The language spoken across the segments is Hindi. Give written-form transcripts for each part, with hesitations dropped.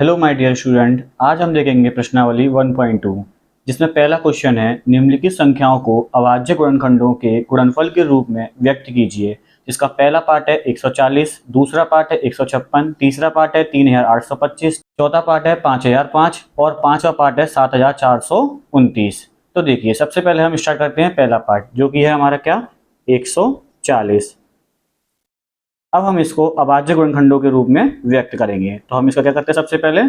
हेलो माय डियर स्टूडेंट, आज हम देखेंगे प्रश्नावली 1.2 जिसमें पहला क्वेश्चन है निम्नलिखित संख्याओं को अभाज्य गुणनखंडों के गुणनफल के रूप में व्यक्त कीजिए। जिसका पहला पार्ट है 140, दूसरा पार्ट है 156, तीसरा पार्ट है 3825, चौथा पार्ट है 5005 और पांचवा पार्ट है 7429। तो देखिए, सबसे पहले हम स्टार्ट करते हैं पहला पार्ट जो कि है हमारा क्या 140। अब हम इसको अभाज्य गुणनखंडों के रूप में व्यक्त करेंगे। तो हम इसका क्या करते हैं, सबसे पहले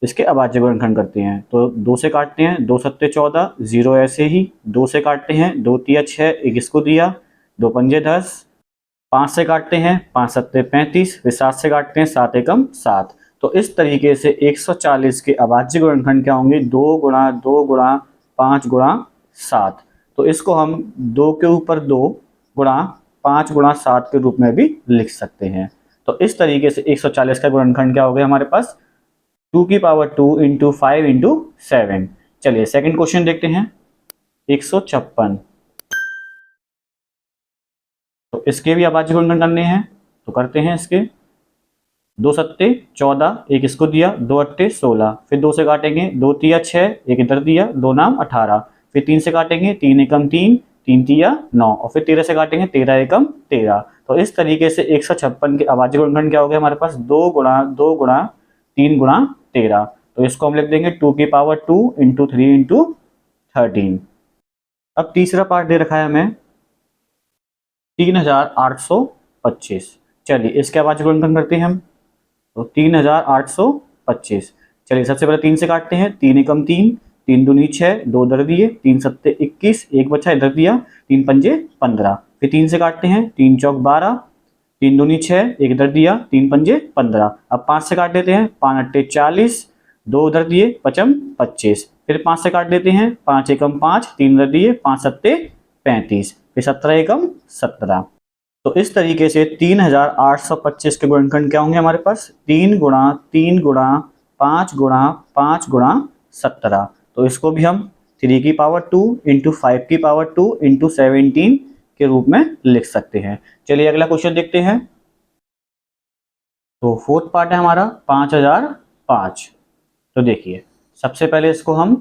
इसके अभाज्य गुणनखंड करते हैं। तो 2 से काटते हैं, 2 सत्ते 14, 0 ऐसे ही 2 से काटते हैं, 2 तिया 6, 1 इसको दिया, 2 पंजे 10, 5 से काटते हैं, 5 सत्ते 35, फिर 7 से काटते हैं, 7 एकम 7। तो इस तरीके से 140 के अभाज्य गुणनखंड क्या होंगे, 2 गुणा 2 गुणा 5 गुणा 7। तो इसको हम 2 के ऊपर 2 गुणा 5 गुणा 7 के रूप में भी लिख सकते हैं। तो इस तरीके से 140 का गुणनखंड क्या हो गया हमारे पास 2 की पावर 2 इंटू 5 इंटू 7। चलिए सेकंड क्वेश्चन देखते हैं 156। तो इसके भी अभाज्य गुणनखंड करने हैं, तो करते हैं इसके। 2 सत्ते 14, 1 इसको दिया, 2 अट्टे 16, फिर 2 से काटेंगे, 2 तिया 6, 1 इधर दिया, 2 नाम 18, फिर 3 से काटेंगे, 3 एकम 3, 3 तिया 9 और फिर 13 से काटेंगे, 13 एकम 13। तो इस तरीके से 156 के अभाज्य गुणनखंड क्या हो गया हमारे पास 2 गुणा 2 गुणा 3 गुणा 13। तो इसको हम लिख देंगे 2 की पावर 2 इंटू 3 इंटू 13। अब तीसरा पार्ट दे रखा है हमें 3825। चलिए इसके अभाज्य गुणनखंड करते हैं हम। तो 3825। चलिए सबसे पहले 3 से काटते हैं, 3 एकम 3, 3 दूनी 6, 2 इधर दिए, 3 सत्ते 21, 1 बचा इधर दिया, 3 पंजे 15, फिर 3 से काटते हैं, 3 चौक 12, 3 दूनी 6, 1 इधर दिया, 3 पंजे 15। अब 5 से काट देते हैं, 5 अट्टे 40, 2 उधर दिए, पचम 25, फिर 5 से काट देते हैं, 5 एकम 5, 3 उधर दिए, 5 सत्ते 35, फिर 17 एकम 17। तो इस तरीके से 3825 के गुणनखंड क्या होंगे हमारे पास 3 गुणा 3 गुणा 5 गुणा 5 गुणा 17। तो इसको भी हम 3 की पावर 2 इंटू 5 की पावर 2 इंटू 17 के रूप में लिख सकते हैं। चलिए अगला क्वेश्चन देखते हैं। तो फोर्थ पार्ट है हमारा 5005। तो देखिए सबसे पहले इसको हम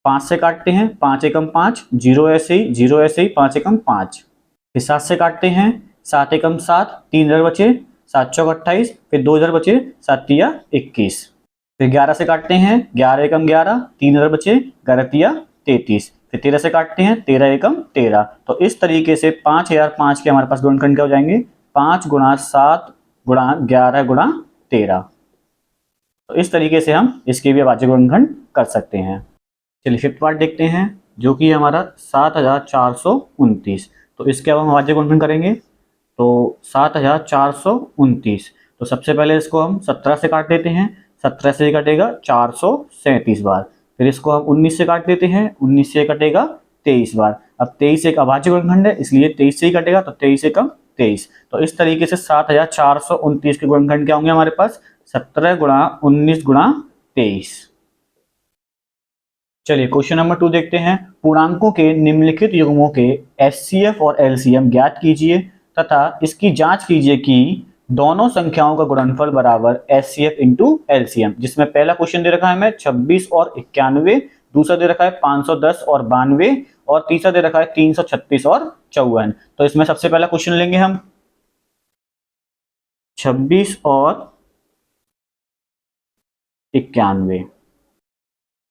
5 से काटते हैं, 5 एकम 5, 0 ऐसे ही 0 ऐसे ही 5 एकम 5, फिर 7 से काटते हैं, 7 एकम 7, 3 इधर बचे, 7 चौक 28, फिर 2 इधर बचे, 7 तिया 21, फिर 11 से काटते हैं, 11 एकम 11, 3 इधर बचे, 11 तिया 33, फिर 13 से काटते हैं, 13 एकम 13। तो इस तरीके से 5005 के हमारे पास गुणनखंड क्या हो जाएंगे 5 गुणा 7 गुणा 11 गुणा 13। तो इस तरीके से हम इसके भी अभाज्य गुणनखंड कर सकते हैं। चलिए फिफ्थ पार्ट देखते हैं जो कि हमारा 7429। तो इसके अब हम अभाज्य गुणनखंड करेंगे। तो 7429, तो सबसे पहले इसको हम 17 से काट देते हैं, 17 से कटेगा 437 बार, फिर इसको हम 19 से काट देते हैं, 19 से कटेगा 23 बार। अब 23 एक अभाज्य गुणनखंड है इसलिए 23 से ही कटेगा, तो 23 एकम 23। तो इस तरीके से 7429 के गुणनखंड क्या होंगे हमारे पास 17 गुणा 19 गुणा 23। चलिए क्वेश्चन नंबर 2 देखते हैं। पूर्णांकों के निम्नलिखित युग्मों के एचसीएफ और एलसीएम ज्ञात कीजिए तथा इसकी जांच कीजिए कि दोनों संख्याओं का गुणनफल बराबर एचसीएफ इंटू एलसीएम। जिसमें पहला क्वेश्चन दे रखा है हमें 26 और 91, दूसरा दे रखा है 510 और 92 और तीसरा दे रखा है 336 और 54। तो इसमें सबसे पहला क्वेश्चन लेंगे हम 26 और 91।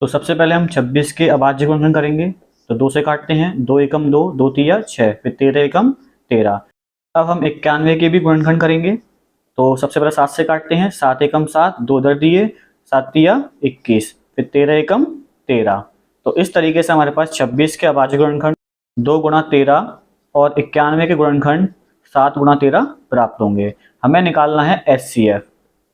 तो सबसे पहले हम 26 के अभाज्य गुणनखंड करेंगे। तो 2 से काटते हैं, 2 एकम 2, 2 तिया 6, फिर 13 एकम 13। अब हम 91 के भी गुणनखंड करेंगे। तो सबसे पहले 7 से काटते हैं, 7 एकम 7, 2 इधर दिए, 7 तिया 21, फिर 13 एकम 13। तो इस तरीके से हमारे पास 26 के अभाज्य गुणनखंड 2 गुणा 13 और 91 के गुणनखंड 7 गुणा 13 प्राप्त होंगे। हमें निकालना है एचसीएफ।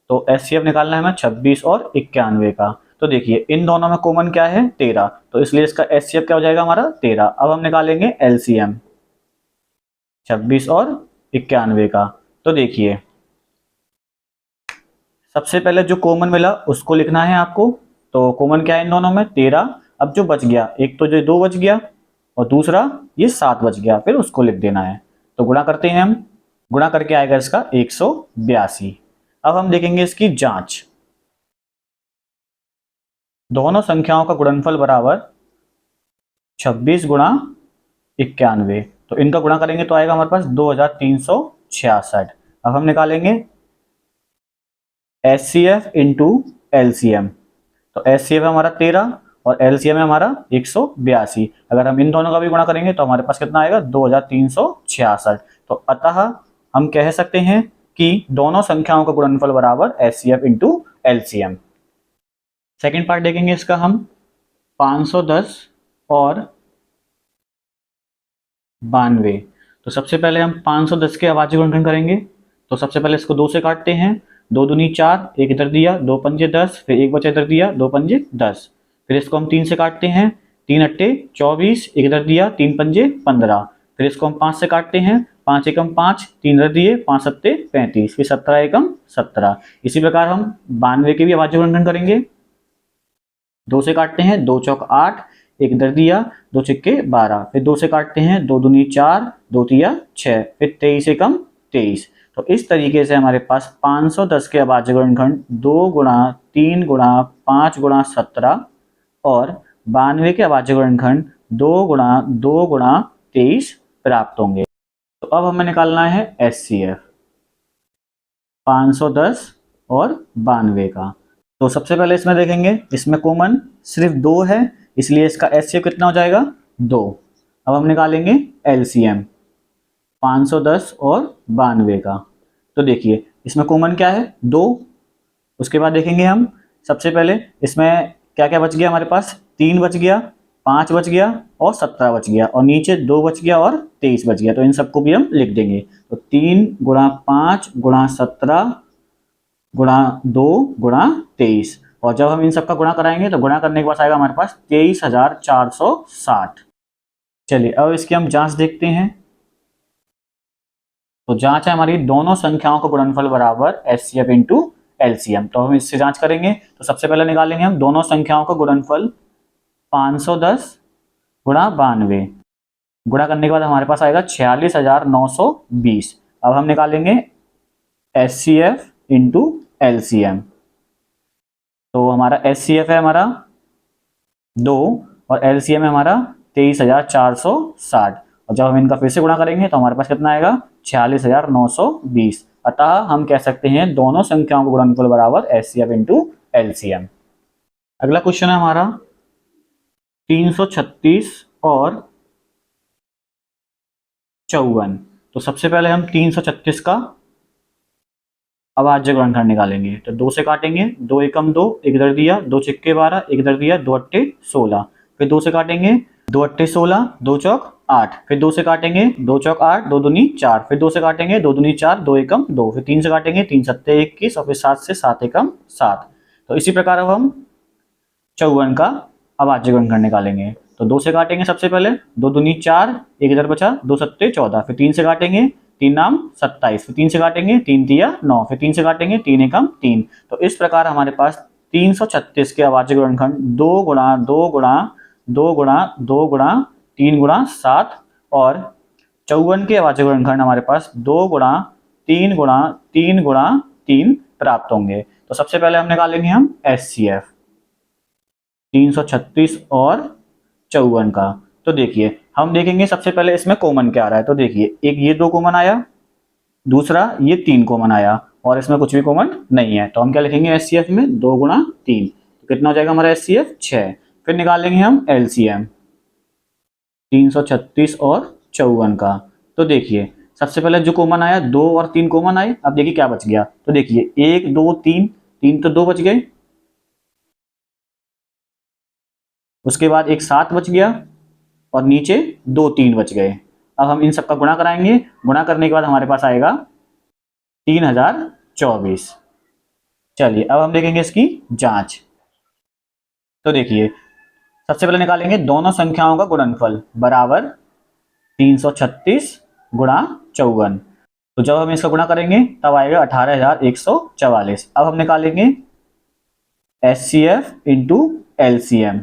तो एचसीएफ निकालना है हमें 26 और 91 का। तो देखिए इन दोनों में कॉमन क्या है 13, तो इसलिए इसका एचसीएफ क्या हो जाएगा हमारा 13। अब हम निकालेंगे एलसीएम 26 और 91 का। तो देखिए सबसे पहले जो कॉमन मिला उसको लिखना है आपको। तो कॉमन क्या है इन दोनों में 13। अब जो बच गया, एक तो जो 2 बच गया और दूसरा ये 7 बच गया, फिर उसको लिख देना है। तो गुणा करते हैं हम, गुणा करके आएगा इसका 182। अब हम देखेंगे इसकी जांच। दोनों संख्याओं का गुणनफल बराबर 26 गुणा 91, तो इनका गुणा करेंगे तो आएगा हमारे पास 2366। अब हम निकालेंगे एचसीएफ इंटू एलसीएम। तो एचसीएफ हमारा 13 और एलसीएम है हमारा 182। अगर हम इन दोनों का भी गुणा करेंगे तो हमारे पास कितना आएगा 2366। तो अतः हम कह सकते हैं कि दोनों संख्याओं का गुणनफल बराबर HCF into LCM. Second part देखेंगे इसका हम 510 और 92। तो सबसे पहले हम 510 के अभाज्य गुणनखंड करेंगे। तो सबसे पहले इसको 2 से काटते हैं। 2 दूनी 4, एक इधर दिया, 2 पंजे 10, फिर एक बचा इधर दिया, 2 पंजे 10। फिर इसको हम 3 से काटते हैं। 3 अट्टे 24, एक इधर दिया, 3 पंजे 15। फिर इसको हम 5 से काटते हैं। 5 एकम 5, 3 इधर दिए, 5 सत्ते 35, फिर 17 एकम 17। इसी प्रकार हम 92 के भी अभाज्य गुणनखंड करेंगे। 2 से काटते हैं। 2 चौक 8, एक इधर दिया, 2 छिक्के 12। फिर 2 से काटते हैं। 2 दूनी 4, 2 तिया 6, फिर 23 एकम 23। तो इस तरीके से हमारे पास 510 के अभाज्य गुणनखंड 2 गुणा 3 गुणा 5 गुणा 17 और 92 के अभाज्य गुणनखंड 2 गुणा 2 गुणा 23 प्राप्त होंगे। तो अब हमें निकालना है एचसीएफ 510 और 92 का। तो सबसे पहले इसमें देखेंगे, इसमें कॉमन सिर्फ 2 है, इसलिए इसका एचसीएफ कितना हो जाएगा 2। अब हम निकालेंगे एलसीएम 510 और 92 का। तो देखिए इसमें कॉमन क्या है 2। उसके बाद देखेंगे हम सबसे पहले इसमें क्या क्या बच गया हमारे पास, 3 बच गया, 5 बच गया और 17 बच गया, और नीचे 2 बच गया और 23 बच गया। तो इन सबको भी हम लिख देंगे। तो 3 गुणा 5 गुणा 17 गुणा 2 गुणा 23, और जब हम इन सबका गुणा कराएंगे तो गुणा करने के बाद आएगा हमारे पास 23,460। चलिए अब इसकी हम जांच देखते हैं। तो जांच है हमारी दोनों संख्याओं का गुणनफल बराबर एचसीएफ इंटू एलसीएम। तो हम इससे जांच करेंगे। तो सबसे पहले निकालेंगे हम दोनों संख्याओं का गुणनफल 510 गुणा 92। गुणा करने के बाद हमारे पास आएगा 46,920। अब हम निकालेंगे एचसीएफ इंटू एलसीएम। तो हमारा एचसीएफ है हमारा 2 और एलसीएम है हमारा 23,460, और जब हम इनका फिर से गुणा करेंगे तो हमारे पास कितना आएगा 46,920। अतः हम कह सकते हैं दोनों संख्याओं का गुणनफल बराबर एचसीएफ इंटू एलसीएम। अगला क्वेश्चन है हमारा 336 और 54। तो सबसे पहले हम 336 का अभाज्य गुणनखंड निकालेंगे। तो 2 से काटेंगे। 2 एकम 2, एक इधर दिया, 2 छिक्के 12, एक इधर दिया, 2 अट्टे 16। फिर 2 से काटेंगे। 2 अट्टे 16, 2 चौक 8। फिर 2 से काटेंगे। 2 चौक 8, 2 दूनी 4। फिर 2 से काटेंगे। 2 दूनी 4, 2 एकम 2। फिर 3 से काटेंगे। 3 सत्ते 21, और फिर 7 से 7 एकम 7। तो इसी प्रकार अब हम 54 का अभाज्य गुणनखंड निकालेंगे। तो 2 से काटेंगे सबसे पहले। 2 दूनी 4, एक इधर बचा, 2 सत्ते 14। फिर 3 से काटेंगे। 3 नाम 27। फिर 3 से काटेंगे। 3 तिया 9। फिर 3 से काटेंगे। 3 एकम 3। तो इस प्रकार हमारे पास 336 के अभाज्य गुणनखंड 2 गुणा 2 गुणा 2 गुणा 2 गुणा 3 गुणा 7 और 54 के अभाज्य गुणनखंड हमारे पास 2 गुणा 3 गुणा 3 गुणा 3 प्राप्त होंगे। तो सबसे पहले हम निकालेंगे हम एचसीएफ 336 और 54 का। तो देखिए हम देखेंगे सबसे पहले इसमें कॉमन क्या आ रहा है। तो देखिए एक ये 2 कॉमन आया, दूसरा ये 3 कॉमन आया, और इसमें कुछ भी कॉमन नहीं है। तो हम क्या लिखेंगे एचसीएफ में 2 गुणा 3। तो कितना हो जाएगा हमारा एचसीएफ 6। फिर निकालेंगे हम एलसीएम 336 और 54 का। तो देखिए सबसे पहले जो कॉमन आया 2 और 3 कॉमन आए। अब देखिए क्या बच गया। तो देखिए 1 2 3, 3 तो 2 बच गए, उसके बाद एक 7 बच गया, और नीचे 2 3 बच गए। अब हम इन सबका गुणा कराएंगे। गुणा करने के बाद हमारे पास आएगा 3024। चलिए अब हम देखेंगे इसकी जांच। तो देखिए सबसे पहले निकालेंगे दोनों संख्याओं का गुणनफल बराबर 336 गुणा 54। तो जब हम इसका गुणा करेंगे तब आएगा 18,144। अब हम निकालेंगे एचसीएफ इंटू एलसीएम।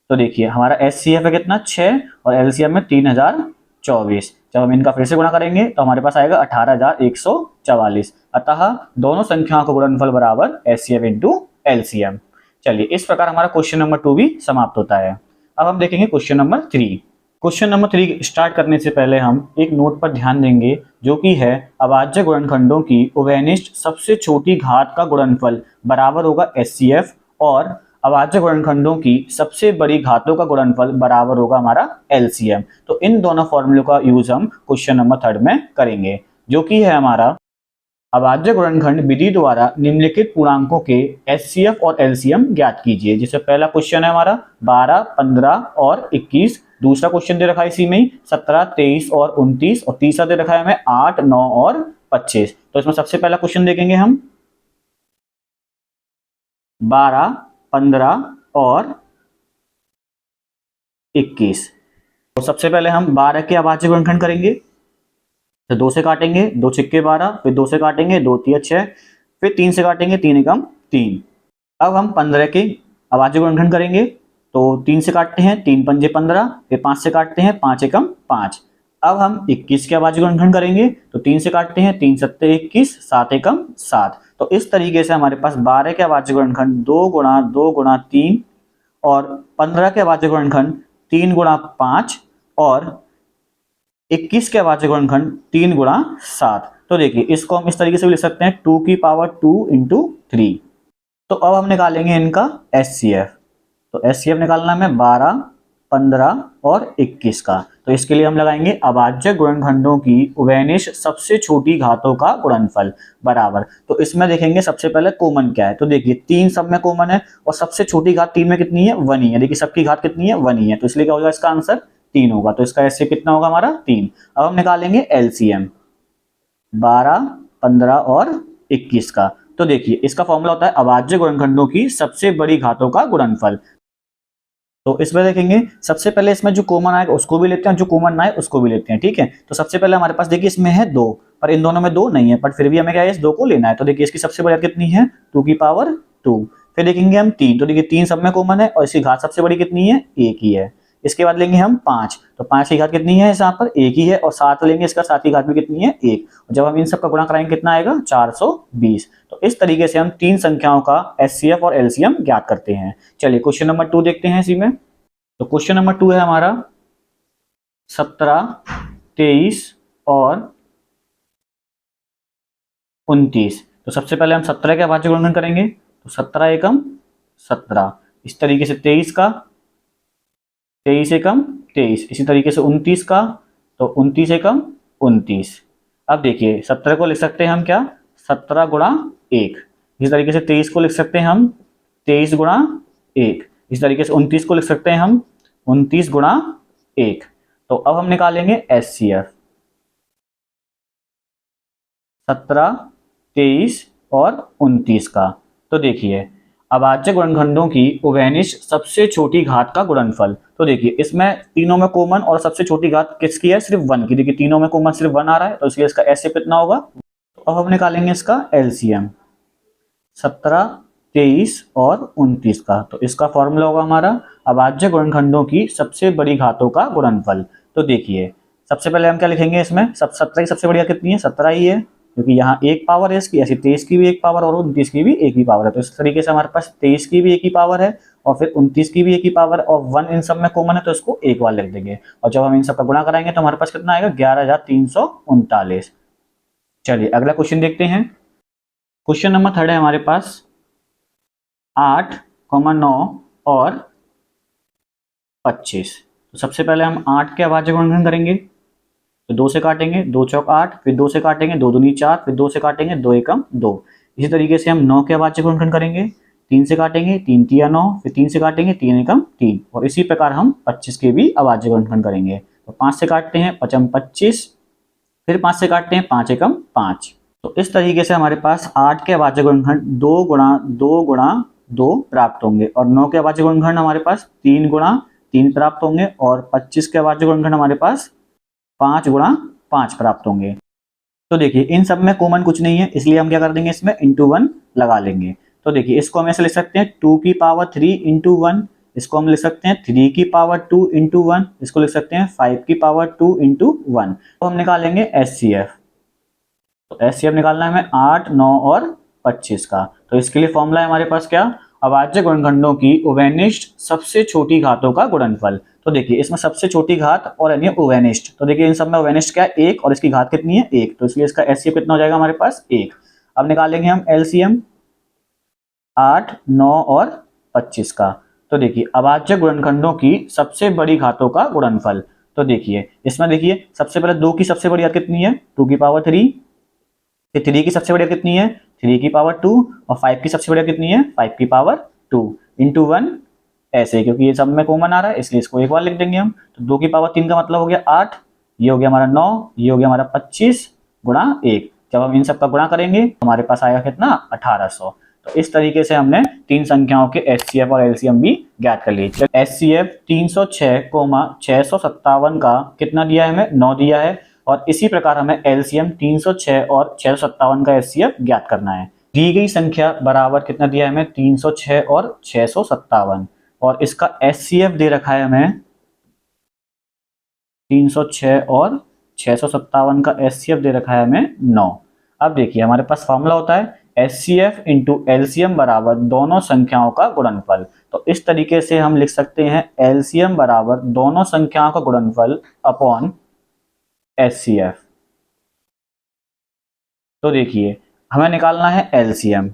तो देखिए हमारा एचसीएफ है कितना 6 और एलसीएम में 3024। जब हम इनका फिर से गुणा करेंगे तो हमारे पास आएगा 18,144। अतः दोनों संख्याओं का गुणनफल बराबर एचसीएफ इंटू एलसीएम। चलिए, इस प्रकार हमारा क्वेश्चन नंबर 2 भी समाप्त होता है। अब हम देखेंगे question number 3। Question number 3 start करने से पहले हम एक नोट पर ध्यान देंगे, जो कि है अभाज्य गुणनखंडों की उभयनिष्ठ सबसे छोटी घात का गुणनफल बराबर होगा एचसीएफ और अभाज्य गुणनखंडों की सबसे बड़ी घातों का गुणनफल बराबर होगा हमारा एलसीएम। तो इन दोनों फॉर्मूलों का यूज हम क्वेश्चन नंबर 3 में करेंगे, जो कि है हमारा अभाज्य गुणनखंड विधि द्वारा निम्नलिखित पूर्णांकों के एचसीएफ और एलसीएम ज्ञात कीजिए। जैसे पहला क्वेश्चन है हमारा 12, 15 और 21। दूसरा क्वेश्चन दे रखा है इसी में ही 17, 23 और 29, और तीसरा दे रखा है हमें 8, 9 और 25। तो इसमें सबसे पहला क्वेश्चन देखेंगे हम 12, 15 और 21। तो सबसे पहले हम 12 के अभाज्य गुणनखंड करेंगे। तो 2 से काटेंगे, 2 छिक्के 12, फिर 2 से काटेंगे, 2 तिया 6, फिर 3 से काटेंगे, 3 एकम 3। अब हम 15 के अभाज्य गुणनखंड करेंगे। तो 3 से काटते हैं, 3 पंजे 15, फिर 5 से काटते हैं, 5 एकम 5। अब हम 21 के अभाज्य गुणनखंड करेंगे। तो 3 से काटते हैं, 3 सत्ते 21, 7 एकम 7। तो इस तरीके से हमारे पास 12 के अभाज्य गुणनखंड 2 गुणा 2 गुणा 3 और 15 के अभाज्य गुणनखंड 3 गुणा 5 और 21 के अभाज्य गुणनखंड 3 गुणा 7। तो देखिए, इसको हम इस तरीके से भी लिख सकते हैं 2 की पावर 2 इंटू 3। तो अब हम निकालेंगे इनका एचसीएफ। तो एचसीएफ निकालना है 12, 15 और 21 का। तो इसके लिए हम लगाएंगे अभाज्य गुणनखंडों की उभयनिष्ठ सबसे छोटी घातों का गुणनफल बराबर। तो इसमें देखेंगे सबसे पहले कॉमन क्या है। तो देखिए 3 सब में कॉमन है और सबसे छोटी घात 3 में कितनी है, 1 ही है। देखिए सबकी घात कितनी है, 1 ही है। तो इसलिए क्या होगा, इसका आंसर 3 होगा। तो इसका एचसीएफ कितना होगा हमारा 3। अब हम निकालेंगे एलसीएम 12, 15 और 21 का। तो देखिए इसका फॉर्मूला होता है अभाज्य गुणनखंडों की सबसे बड़ी घातों का गुणनफल। तो इसमें देखेंगे सबसे पहले इसमें जो कॉमन आएगा उसको भी लेते हैं, जो कॉमन ना आए उसको भी लेते हैं। ठीक है, तो सबसे पहले हमारे पास देखिए इसमें है 2, पर इन दोनों में 2 नहीं है, पर फिर भी हमें क्या है, इस 2 को लेना है। तो देखिए इसकी सबसे बड़ी कितनी है, 2 की पावर 2। फिर देखेंगे हम 3। तो देखिए 3 सब में कॉमन है और इसकी घात सबसे बड़ी कितनी है, 1 ही है। इसके बाद लेंगे हम 5। तो 5 की घात कितनी है, यहाँ पर 1 ही है। और 7 लेंगे, इसका 7 की घात भी कितनी है, 1। जब हम इन सब का गुणा कराएंगे कितना आएगा, 420। तो इस तरीके से हम 3 संख्याओं का एचसीएफ और एलसीएम ज्ञात करते हैं। चलिए क्वेश्चन नंबर 2 देखते हैं इसी में। तो क्वेश्चन नंबर 2 है हमारा 17, 23 और 29। तो सबसे पहले हम 17 के अभाज्य गुणनखंड करेंगे। तो 17 एकम 17। इस तरीके से 23 का, 23 एकम 23। इसी तरीके से 29 का, तो 29 एकम 29। अब देखिए 17 को लिख सकते हैं हम क्या, 17 गुणा 1। इस तरीके से 23 को लिख सकते हैं हम 23 गुणा 1। इस तरीके से 29 को लिख सकते हैं हम 29 गुणा 1। तो अब हम निकालेंगे एचसीएफ 17, 23 और 29 का। तो देखिए अभाज्य गुणनखंडों की उभयनिष्ठ सबसे छोटी घात का गुणनफल। तो देखिए इसमें तीनों में कॉमन और सबसे छोटी घात किसकी है, सिर्फ 1 की। देखिए तीनों में कॉमन सिर्फ 1 आ रहा है, तो इसलिए इसका एचसीएफ कितना होगा। तो अब हम निकालेंगे इसका एलसीएम 17, 23 और 29 का। तो इसका फॉर्मूला होगा हमारा अभाज्य गुणनखंडों की सबसे बड़ी घातों का गुणनफल। तो देखिए सबसे पहले हम क्या लिखेंगे, इसमें 17 की सबसे बढ़िया कितनी है, 17 ही है, क्योंकि यहाँ एक पावर है इसकी। ऐसी 23 की भी एक पावर और 29 की भी एक ही पावर है। तो इस तरीके से हमारे पास 23 की भी एक ही पावर है और फिर 29 की भी एक ही पावर और 1 इन सब में कॉमन है, तो इसको एक बार लिख देंगे। और जब हम इन सब का गुणा कराएंगे तो हमारे पास कितना आएगा, 11,339। चलिए अगला क्वेश्चन देखते हैं। क्वेश्चन नंबर 3 है हमारे पास 8, 9 और 25। तो सबसे पहले हम 8 के अभाज्य गुणनखंड करेंगे। तो 2 से काटेंगे, 2 चौक 8, फिर 2 से काटेंगे, 2 दूनी 4, फिर 2 से काटेंगे, 2 एकम 2। इसी तरीके से हम 9 के अभाज्य गुणनखंड करेंगे। 3 से काटेंगे, 3 तिया 9, फिर 3 से काटेंगे, 3 एकम 3। और इसी प्रकार हम 25 के भी अभाज्य गुणनखंड करेंगे। तो 5 से काटते हैं, 5 25, फिर 5 से काटते हैं, 5 एकम 5। तो इस तरीके से हमारे पास 8 के अभाज्य गुणनखंड 2 गुणा 2 गुणा 2 प्राप्त होंगे। और 9 के अभाज्य गुणनखंड हमारे पास 3 गुणा 3 प्राप्त होंगे। और 25 के अभाज्य गुणनखंड हमारे पास 5 गुणा 5 प्राप्त होंगे। तो देखिए इन सब में कॉमन कुछ नहीं है, इसलिए हम क्या कर देंगे, इसमें इंटू 1 लगा लेंगे। तो देखिए इसको हम ऐसे लिख सकते हैं 2 की पावर 3 इंटू 1। इसको हम लिख सकते हैं 3 की पावर 2 इंटू 1, इसको लिख सकते हैं 5 की पावर 2 इंटू 1। तो हम निकालेंगे HCF। तो HCF निकालना है हमें 8, 9 और 25 का। तो इसके लिए फॉर्मूला है हमारे पास क्या, अभाज्य गुणनखंडों की उभयनिष्ठ सबसे छोटी घातों का गुणनफल। तो देखिए इसमें सबसे छोटी घात और यानी उभयनिष्ठ, तो देखिए इन सब में उभयनिष्ठ क्या है 1 और इसकी घात कितनी है 1, तो इसलिए इसका HCF कितना हो जाएगा हमारे पास 1। अब निकालेंगे हम LCM 8, 9 और 25 का। तो देखिए अभाज्य गुणनखंडों की सबसे बड़ी घातों का गुणनफल। तो देखिए इसमें देखिए सबसे पहले 2 की सबसे बड़ी घात कितनी है 2 की पावर 3, फिर 3 की सबसे बड़ी घात कितनी है 3 की पावर 2 और 5 की सबसे बड़ी घात कितनी है 5 की पावर 2 इंटू 1, ऐसे क्योंकि ये सब में कॉमन आ रहा है इसलिए इसको एक बार लिख देंगे हम। तो 2 की पावर 3 का मतलब हो गया 8, ये हो गया हमारा 9, ये हो गया हमारा 25 गुणा 1। जब हम इन सब का गुणा करेंगे हमारे पास आएगा कितना 1800। तो इस तरीके से हमने तीन संख्याओं के HCF और LCM भी ज्ञात कर लिए। HCF 306,657 का कितना दिया है हमें 9 दिया है, और इसी प्रकार हमें LCM 306 और 657 का HCF ज्ञात करना है। दी गई संख्या बराबर कितना दिया है हमें 306 और 657, और इसका HCF दे रखा है हमें 306 और 657 का HCF दे रखा है हमें 9। अब देखिए हमारे पास फॉर्मूला होता है HCF इंटू LCM बराबर दोनों संख्याओं का गुणनफल। तो इस तरीके से हम लिख सकते हैं LCM बराबर दोनों संख्याओं का गुणनफल अपॉन HCF। तो देखिए हमें निकालना है LCM,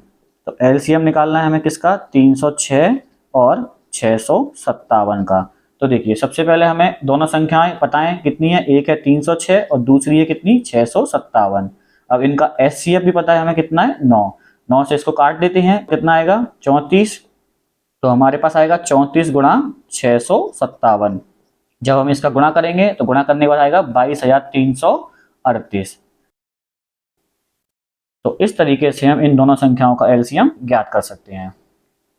तो LCM निकालना है हमें किसका 306 और 657 का। तो देखिए सबसे पहले हमें दोनों संख्याएं पता है कितनी है, एक है 306 और दूसरी है कितनी 657। अब इनका HCF भी पता है हमें कितना है 9 से इसको काट देते हैं कितना आएगा 34। तो हमारे पास आएगा 34 गुणा 657। जब हम इसका गुणा करेंगे तो गुणा करने के बाद आएगा 22,338। तो इस तरीके से हम इन दोनों संख्याओं का LCM ज्ञात कर सकते हैं।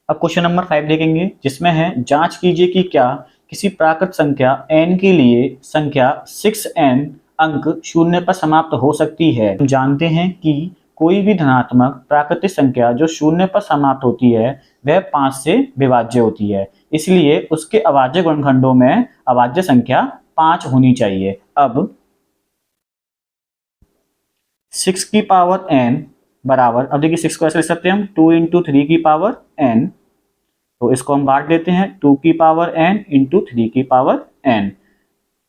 अब क्वेश्चन नंबर 5 देखेंगे, जिसमें है जांच कीजिए कि क्या किसी प्राकृत संख्या n के लिए संख्या 6n अंक शून्य पर समाप्त हो सकती है। हम जानते हैं कि कोई भी धनात्मक प्राकृतिक संख्या जो शून्य पर समाप्त होती है वह 5 से विभाज्य होती है, इसलिए उसके अभाज्य गुणनखंडों में अभाज्य संख्या 5 होनी चाहिए। अब 6 की पावर n बराबर, अब देखिए 6 को ऐसे लिख सकते हैं हम 2 इंटू 3 की पावर n, तो इसको हम बांट देते हैं 2 की पावर n इंटू 3 की पावर n।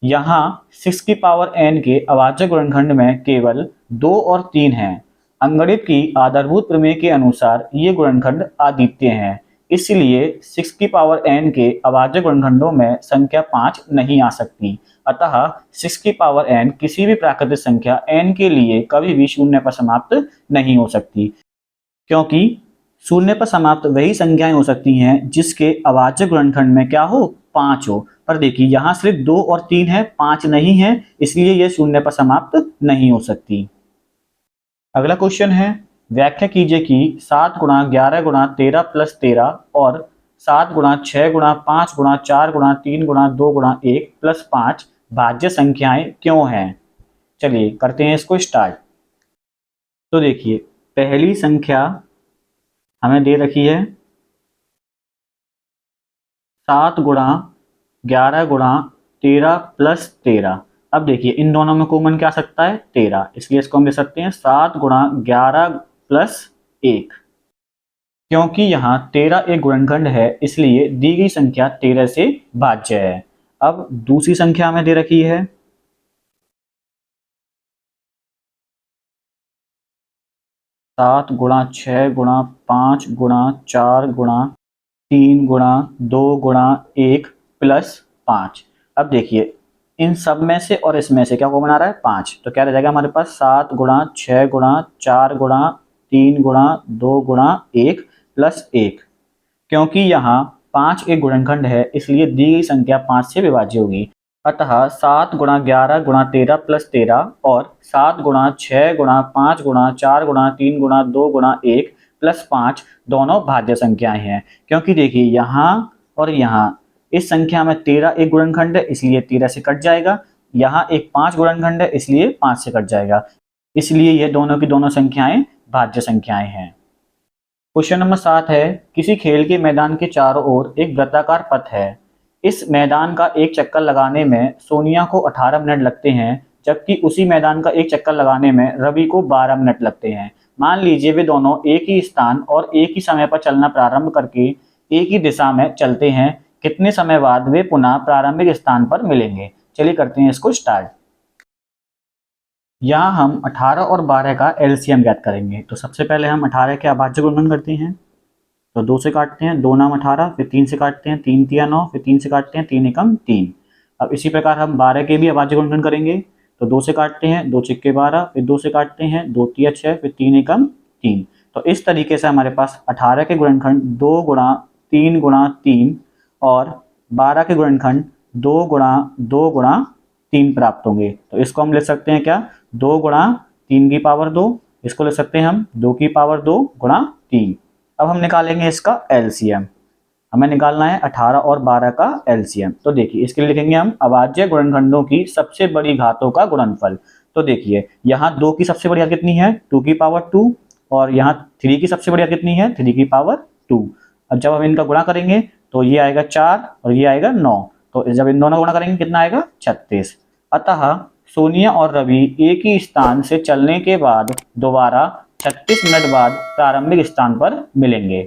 यहाँ 6 की पावर n के अभाज्य गुणनखंड में केवल 2 और 3 हैं। अंगणित की आधारभूत प्रमेय के अनुसार ये गुणनखंड अद्वितीय हैं, इसलिए 6 की पावर n के अभाज्य गुणनखंडों में संख्या 5 नहीं आ सकती। अतः 6 की पावर n किसी भी प्राकृतिक संख्या n के लिए कभी भी शून्य पर समाप्त नहीं हो सकती, क्योंकि शून्य पर समाप्त वही संख्याएं हो सकती हैं जिसके अभाज्य गुणनखंड में क्या हो 5 हो। पर देखिए यहाँ सिर्फ 2 और 3 है, 5 नहीं है, इसलिए यह शून्य पर समाप्त नहीं हो सकती। अगला क्वेश्चन है, व्याख्या कीजिए कि 7 गुणा 11 गुणा 13 प्लस 13 और 7 गुणा 6 गुणा 5 गुणा 4 गुणा 3 गुणा 2 गुणा 1 प्लस 5 भाज्य संख्याएं क्यों हैं। चलिए करते हैं इसको स्टार्ट। तो देखिए पहली संख्या हमें दे रखी है 7 गुणा 11 गुणा 13 प्लस 13। अब देखिए इन दोनों में कॉमन क्या आ सकता है 13, इसलिए इसको हम ले सकते हैं 7 गुणा 11 प्लस 1। क्योंकि यहाँ 13 एक गुणनखंड है, इसलिए दी गई संख्या 13 से भाज्य है। अब दूसरी संख्या हमें दे रखी है 7 गुणा 6 गुणा 5 गुणा 4 गुणा 3 गुणा 2 गुणा 1 प्लस 5। अब देखिए इन सब में से और इसमें से क्या कॉमन आ रहा है 5, तो क्या रह जाएगा हमारे पास 7 गुणा 6 गुणा 4 गुणा 3 गुणा 2 गुणा 1 प्लस 1। क्योंकि यहाँ 5 एक गुणनखंड है, इसलिए दी गई संख्या 5 से विभाज्य होगी। अतः 7 गुणा 11 गुणा 13 प्लस 13 और 7 गुणा 6 गुणा 5 गुणा 4 गुणा 3 गुणा 2 गुणा 1 प्लस 5 दोनों भाज्य संख्याएं हैं। क्योंकि देखिए यहाँ और यहाँ इस संख्या में 13 एक गुणनखंड है, इसलिए 13 से कट जाएगा। यहाँ एक 5 गुणनखंड है, इसलिए 5 से कट जाएगा। इसलिए ये दोनों की दोनों संख्याएं भाज्य संख्याएं हैं। क्वेश्चन नंबर 7 है, किसी खेल के मैदान के चारों ओर एक वृत्ताकार पथ है। इस मैदान का एक चक्कर लगाने में सोनिया को 18 मिनट लगते हैं, जबकि उसी मैदान का एक चक्कर लगाने में रवि को 12 मिनट लगते हैं। मान लीजिए वे दोनों एक ही स्थान और एक ही समय पर चलना प्रारंभ करके एक ही दिशा में चलते हैं। कितने समय बाद वे पुनः प्रारंभिक स्थान पर मिलेंगे? चलिए करते हैं इसको स्टार्ट। यहाँ हम 18 और 12 का एलसीएम ज्ञात करेंगे। तो सबसे पहले हम 18 के अभाज्य गुणन करते हैं। तो 2 से काटते हैं, 2 नाम 18, फिर 3 से काटते हैं, 3 तिया 9, फिर 3 से काटते हैं, 3 एकम 3। अब इसी प्रकार हम 12 के भी अभाज्य गुणन करेंगे। तो 2 से काटते हैं, 2 छिक्के 12, फिर 2 से काटते हैं, 2 तिया 6, फिर 3 एकम 3। तो इस तरीके से हमारे पास 18 के गुणनखंड 2 गुणा 3 गुणा 3 और 12 के गुणनखंड 2 गुणा 2 गुणा 3 प्राप्त होंगे। तो इसको हम लिख सकते हैं क्या? 2 गुणा 3 की पावर 2। इसको लिख सकते हैं हम 2 की पावर 2 गुणा 3। अब हम निकालेंगे इसका एलसीएम। हमें निकालना है 18 और 12 का एलसीएम। तो देखिए इसके लिए लिखेंगे हम अभाज्य गुणनखंडों की सबसे बड़ी घातों का गुणनफल। तो देखिए यहाँ 2 की सबसे बड़ी घात कितनी है? 2 की पावर 2। और यहाँ 3 की सबसे बड़ी घात कितनी है? 3 की पावर 2। अब जब हम इनका गुणा करेंगे तो ये आएगा 4 और ये आएगा 9। तो जब इन दोनों गुणा करेंगे कितना आएगा? 36। अतः सोनिया और रवि एक ही स्थान से चलने के बाद दोबारा 36 मिनट बाद प्रारंभिक स्थान पर मिलेंगे।